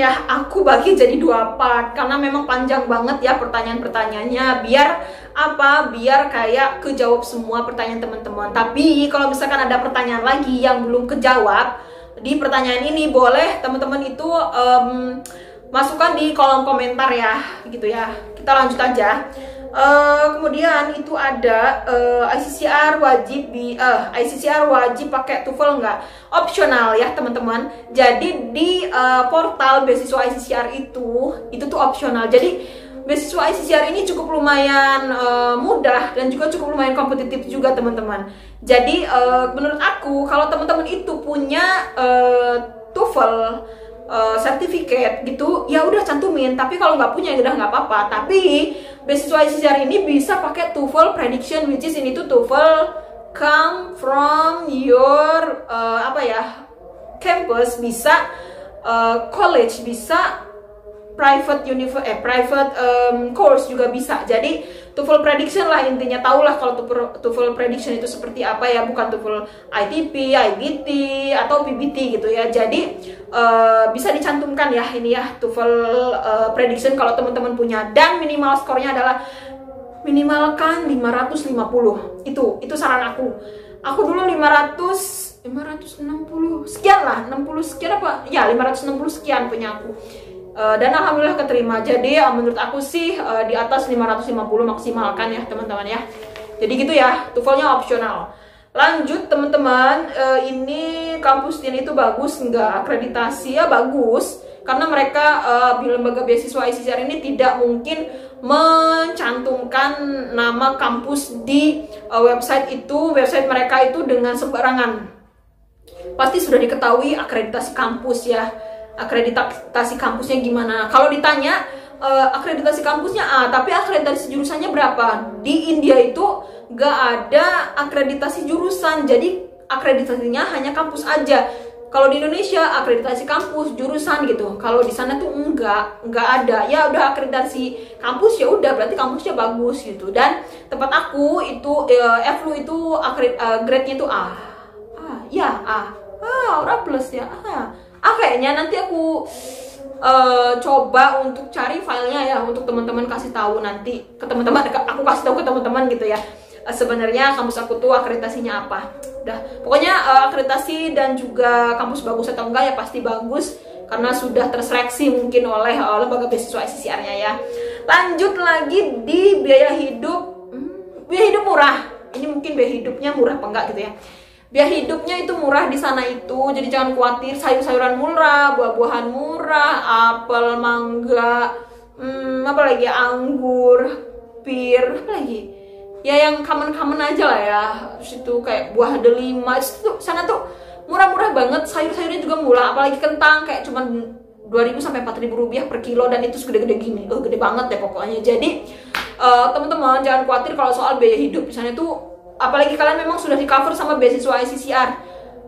ya, aku bagi jadi 2 part karena memang panjang banget ya pertanyaan-pertanyaannya, biar apa? Biar kayak kejawab semua pertanyaan teman-teman. Tapi kalau misalkan ada pertanyaan lagi yang belum kejawab di pertanyaan ini, boleh teman-teman itu masukkan di kolom komentar ya, gitu ya. Kita lanjut aja. Kemudian itu ada ICCR wajib pakai TOEFL nggak? Opsional ya teman-teman. Jadi di portal beasiswa ICCR itu tuh opsional. Jadi beasiswa ICCR ini cukup lumayan mudah dan juga cukup lumayan kompetitif juga teman-teman. Jadi menurut aku kalau teman-teman itu punya TOEFL sertifikat gitu, ya udah cantumin. Tapi kalau nggak punya ya udah nggak apa-apa. Tapi beasiswa ICCR ini bisa pakai TOEFL prediction, which is ini tuh TOEFL come from your campus, bisa college, bisa private course juga bisa. Jadi TOEFL prediction lah intinya, tahulah kalau TOEFL prediction itu seperti apa ya, bukan TOEFL ITP, IBT atau PBT gitu ya. Jadi bisa dicantumkan ya ini ya TOEFL prediction kalau teman-teman punya, dan minimal skornya adalah minimalkan 550. Itu saran aku. Aku dulu 560 sekian lah, 60 sekian apa? Ya 560 sekian punya aku. Dan alhamdulillah keterima. Jadi menurut aku sih di atas 550 maksimalkan ya teman-teman ya. Jadi gitu ya, TOEFL-nya opsional. Lanjut teman-teman, ini kampus TIN itu bagus nggak? Akreditasi ya bagus, karena mereka lembaga beasiswa ICCR ini tidak mungkin mencantumkan nama kampus di website mereka itu dengan sembarangan. Pasti sudah diketahui akreditasi kampus ya. Akreditasi kampusnya gimana? Kalau ditanya akreditasi kampusnya A, tapi akreditasi jurusannya berapa? Di India itu gak ada akreditasi jurusan, jadi akreditasinya hanya kampus aja. Kalau di Indonesia akreditasi kampus jurusan gitu. Kalau di sana tuh enggak ada. Ya udah akreditasi kampus, ya udah berarti kampusnya bagus gitu. Dan tempat aku itu FLU itu grade-nya itu A. Ora plus ya. Kayaknya nanti aku coba untuk cari filenya ya, untuk teman-teman kasih tahu nanti ke teman-teman, aku kasih tahu ke teman-teman gitu ya. Sebenarnya kampus aku tuh akreditasinya apa. Udah, pokoknya akreditasi dan juga kampus bagus atau enggak ya pasti bagus karena sudah terseleksi mungkin oleh lembaga beasiswa ICCR-nya ya. Lanjut lagi di biaya hidup. Biaya hidup murah. Ini mungkin biaya hidupnya murah apa enggak gitu ya. Biaya hidupnya itu murah di sana itu, jadi jangan khawatir. Sayur-sayuran murah, buah-buahan murah, apel, mangga, apalagi anggur, pir, apalagi ya yang common aja lah ya. Terus itu kayak buah delima, itu sana tuh murah-murah banget. Sayur-sayurnya juga murah, apalagi kentang kayak cuman 2.000 sampai 4.000 rupiah per kilo, dan itu segede-gede gini, gede banget ya pokoknya. Jadi teman-teman jangan khawatir kalau soal biaya hidup di sana tuh. Apalagi kalian memang sudah di cover sama beasiswa ICCR,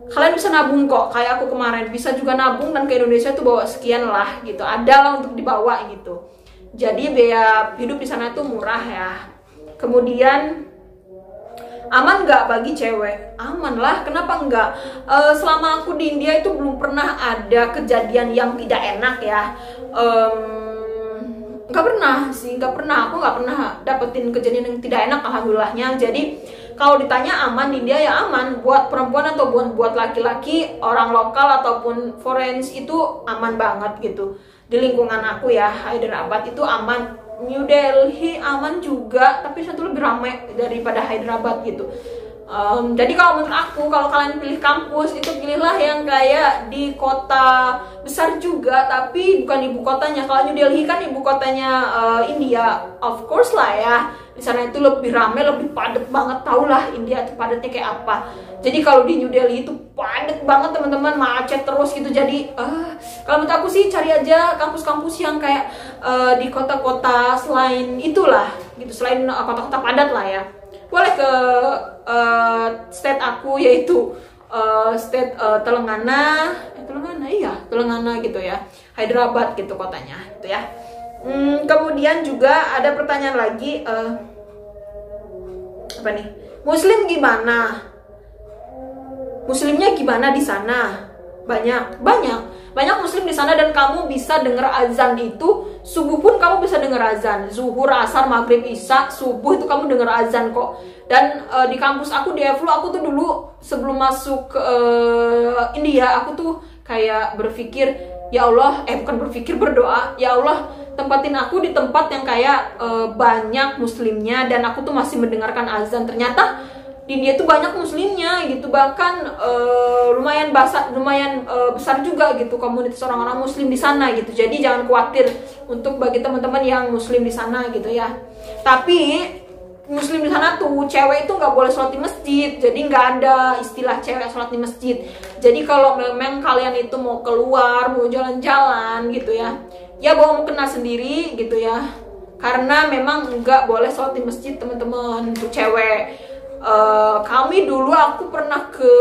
kalian bisa nabung kok, kayak aku kemarin bisa juga nabung dan ke Indonesia tuh bawa sekian lah gitu, ada lah untuk dibawa gitu. Jadi biaya hidup di sana tuh murah ya. Kemudian aman nggak bagi cewek? Aman lah, kenapa enggak? Selama aku di India itu belum pernah ada kejadian yang tidak enak ya. Nggak pernah, aku nggak pernah dapetin kejadian yang tidak enak alhamdulillahnya. Jadi kalau ditanya aman di India ya aman, buat perempuan atau buat laki-laki, orang lokal ataupun foreign itu aman banget gitu. Di lingkungan aku ya, Hyderabad itu aman. New Delhi aman juga, tapi satu lebih ramai daripada Hyderabad gitu. Jadi kalau menurut aku, kalau kalian pilih kampus itu pilihlah yang kayak di kota besar juga, tapi bukan ibu kotanya. Kalau New Delhi kan ibu kotanya India, of course lah ya. Di sana itu lebih ramai, lebih padat banget. Tau lah India itu padatnya kayak apa. Jadi kalau di New Delhi itu padat banget teman-teman, macet terus gitu. Jadi kalau menurut aku sih cari aja kampus-kampus yang kayak di kota-kota selain itulah gitu, selain kota-kota padat lah ya. Boleh ke state aku yaitu state Telangana gitu ya, Hyderabad gitu kotanya gitu ya. Kemudian juga ada pertanyaan lagi, apa nih? Muslim gimana? Muslimnya gimana di sana? Banyak. Banyak muslim di sana dan kamu bisa dengar azan itu subuh pun kamu bisa dengar azan. Zuhur, asar, maghrib, isya, subuh itu kamu dengar azan kok. Dan di kampus aku di FLU, aku tuh dulu sebelum masuk ke India, aku tuh kayak berpikir, ya Allah, bukan berpikir, berdoa, ya Allah tempatin aku di tempat yang kayak banyak muslimnya dan aku tuh masih mendengarkan azan. Ternyata di India tuh banyak muslimnya gitu, bahkan lumayan besar juga gitu komunitas orang-orang muslim di sana gitu. Jadi jangan khawatir untuk bagi teman-teman yang muslim di sana gitu ya. Tapi muslim di sana tuh cewek itu nggak boleh sholat di masjid, jadi nggak ada istilah cewek sholat di masjid. Jadi kalau memang kalian itu mau keluar, mau jalan-jalan gitu ya, ya bawa mukena sendiri gitu ya, karena memang nggak boleh sholat di masjid teman-teman untuk cewek. Kami dulu aku pernah ke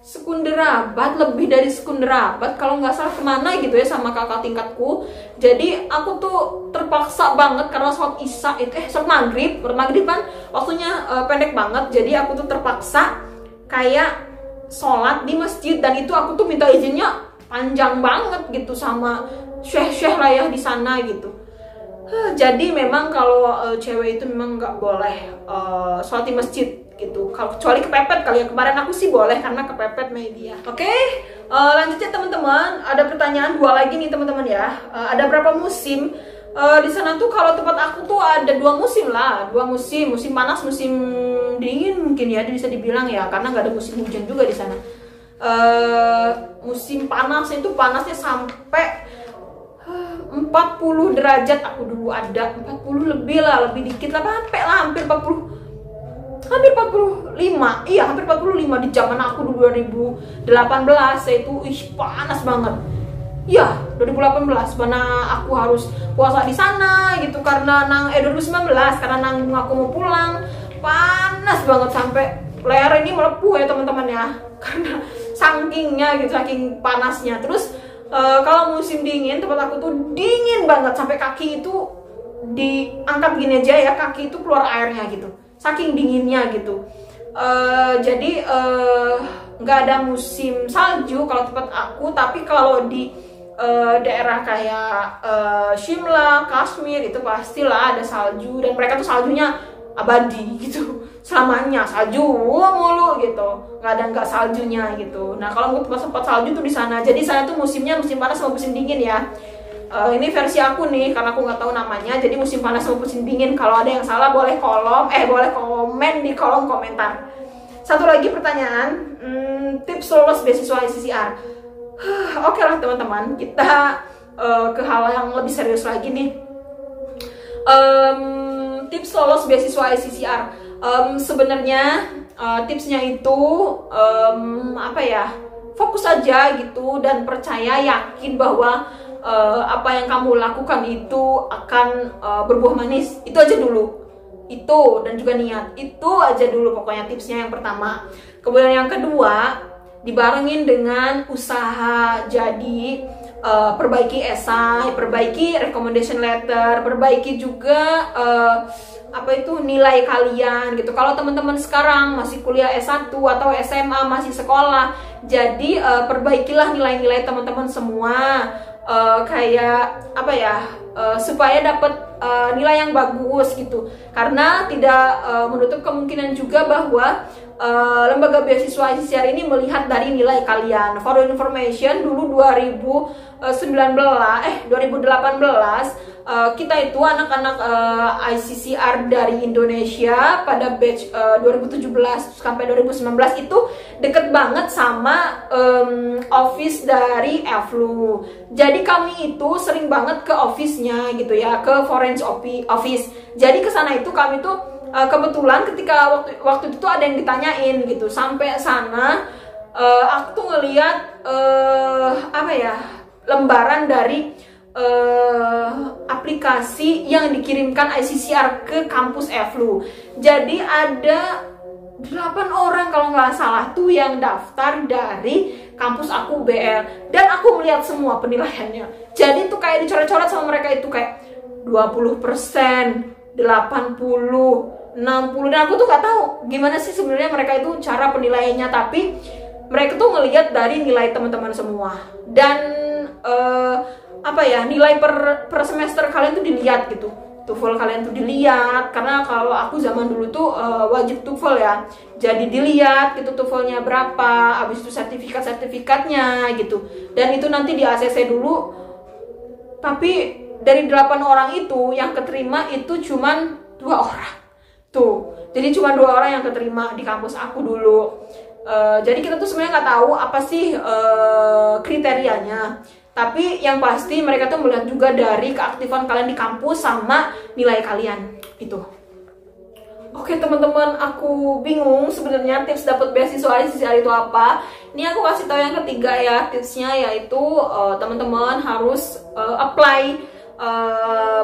Secunderabad, lebih dari Secunderabad kalau nggak salah, kemana gitu ya sama kakak tingkatku. Jadi aku tuh terpaksa banget karena sholat isya itu sholat maghrib kan waktunya pendek banget. Jadi aku tuh terpaksa kayak sholat di masjid, dan itu aku tuh minta izinnya panjang banget gitu sama syekh lah ya di sana gitu. Jadi memang kalau cewek itu memang nggak boleh sholat di masjid gitu, kecuali kepepet kali ya. Kemarin aku sih boleh karena kepepet media. Oke, lanjutnya teman-teman, ada pertanyaan 2 lagi nih teman-teman ya. Ada berapa musim di sana tuh? Kalau tempat aku tuh ada 2 musim lah, 2 musim, musim panas, musim dingin mungkin ya bisa dibilang ya, karena nggak ada musim hujan juga di sana. Musim panas itu panasnya sampai 40 derajat. Aku dulu ada 40 lebih lah, lebih dikit lah, hampir 45. Iya, hampir 45 di zaman aku 2018 itu panas banget. Iya, 2018 mana aku harus puasa di sana gitu karena 2019 karena nanggung aku mau pulang. Panas banget sampai leher ini melepuh ya teman-teman ya. Karena sakingnya gitu, saking panasnya. Terus kalau musim dingin tempat aku tuh dingin banget sampai kaki itu diangkat gini aja ya, kaki itu keluar airnya gitu, saking dinginnya gitu. Jadi nggak ada musim salju kalau tempat aku, tapi kalau di daerah kayak Shimla, Kashmir itu pastilah ada salju, dan mereka tuh saljunya abadi gitu, selamanya salju mulu gitu, nggak saljunya gitu. Nah kalau mau tempat salju tuh di sana. Jadi saya tuh musimnya musim panas sama musim dingin ya. Ini versi aku nih karena aku nggak tahu namanya. Jadi musim panas sama musim dingin. Kalau ada yang salah boleh komen di kolom komentar. Satu lagi pertanyaan, tips lolos beasiswa ICCR. Oke lah teman-teman, kita ke hal yang lebih serius lagi nih. Tips lolos beasiswa ICCR. Sebenarnya tipsnya itu fokus aja gitu dan percaya, yakin bahwa apa yang kamu lakukan itu akan berbuah manis. Itu aja dulu, itu, dan juga niat, itu aja dulu pokoknya tipsnya yang pertama. Kemudian yang kedua, dibarengin dengan usaha. Jadi perbaiki esai, perbaiki recommendation letter, perbaiki juga nilai kalian gitu. Kalau teman-teman sekarang masih kuliah S1 atau SMA, masih sekolah, jadi perbaikilah nilai-nilai teman-teman semua, supaya dapat nilai yang bagus gitu. Karena tidak menutup kemungkinan juga bahwa lembaga beasiswa ICCR ini melihat dari nilai kalian. For information, dulu 2018 kita itu anak-anak ICCR dari Indonesia pada batch 2017 sampai 2019 itu deket banget sama office dari FLU. Jadi kami itu sering banget ke office-nya gitu ya, ke foreign office. Jadi ke sana itu kami tuh kebetulan ketika waktu itu ada yang ditanyain gitu, sampai sana aku tuh ngeliat lembaran dari aplikasi yang dikirimkan ICCR ke kampus FLU. Jadi ada 8 orang kalau nggak salah tuh yang daftar dari kampus aku BL, dan aku melihat semua penilaiannya. Jadi tuh kayak dicoret-coret sama mereka itu kayak 20%, 80, 60, dan aku tuh nggak tahu gimana sih sebenarnya mereka itu cara penilaiannya. Tapi mereka tuh ngelihat dari nilai teman-teman semua. Dan apa ya, nilai per semester kalian tuh dilihat gitu. TOEFL kalian tuh dilihat, karena kalau aku zaman dulu tuh wajib TOEFL ya, jadi dilihat gitu TOEFL-nya berapa, habis itu sertifikatnya gitu, dan itu nanti di ACC dulu. Tapi dari 8 orang itu yang keterima itu cuman 2 orang tuh, jadi cuma 2 orang yang keterima di kampus aku dulu. Jadi kita tuh sebenarnya nggak tahu apa sih kriterianya. Tapi yang pasti mereka tuh melihat juga dari keaktifan kalian di kampus sama nilai kalian itu. Oke teman-teman, aku bingung sebenarnya tips dapat beasiswa ICCR itu apa. Ini aku kasih tahu yang ketiga ya, tipsnya yaitu teman-teman harus apply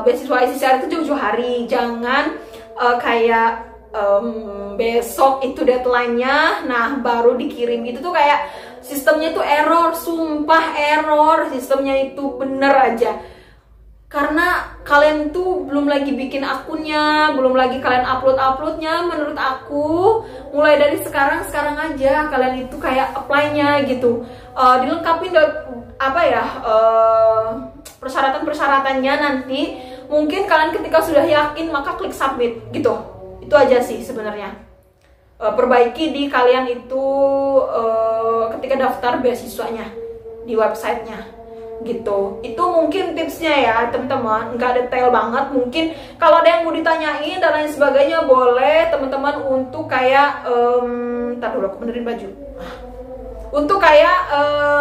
beasiswa ICCR itu jauh-jauh hari. Jangan kayak besok itu deadline-nya, nah baru dikirim. Itu tuh kayak sistemnya itu error, sumpah error, sistemnya itu bener aja. Karena kalian tuh belum lagi bikin akunnya, belum lagi kalian uploadnya. Menurut aku mulai dari sekarang aja kalian itu kayak apply-nya gitu, dilengkapi apa ya, persyaratan-persyaratannya. Nanti mungkin kalian ketika sudah yakin maka klik submit gitu. Itu aja sih sebenarnya. Perbaiki di kalian itu ketika daftar beasiswanya di websitenya gitu. Itu mungkin tipsnya ya teman-teman, nggak detail banget. Mungkin kalau ada yang mau ditanyain dan lain sebagainya, boleh teman-teman untuk kayak ntar dulu aku benerin baju, untuk kayak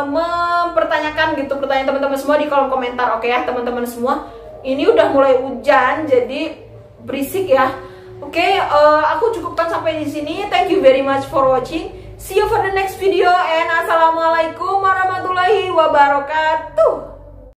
mempertanyakan gitu pertanyaan teman-teman semua di kolom komentar. Oke ya teman-teman semua, ini udah mulai hujan jadi berisik ya. Oke, aku cukupkan sampai di sini. Thank you very much for watching. See you for the next video and assalamualaikum warahmatullahi wabarakatuh.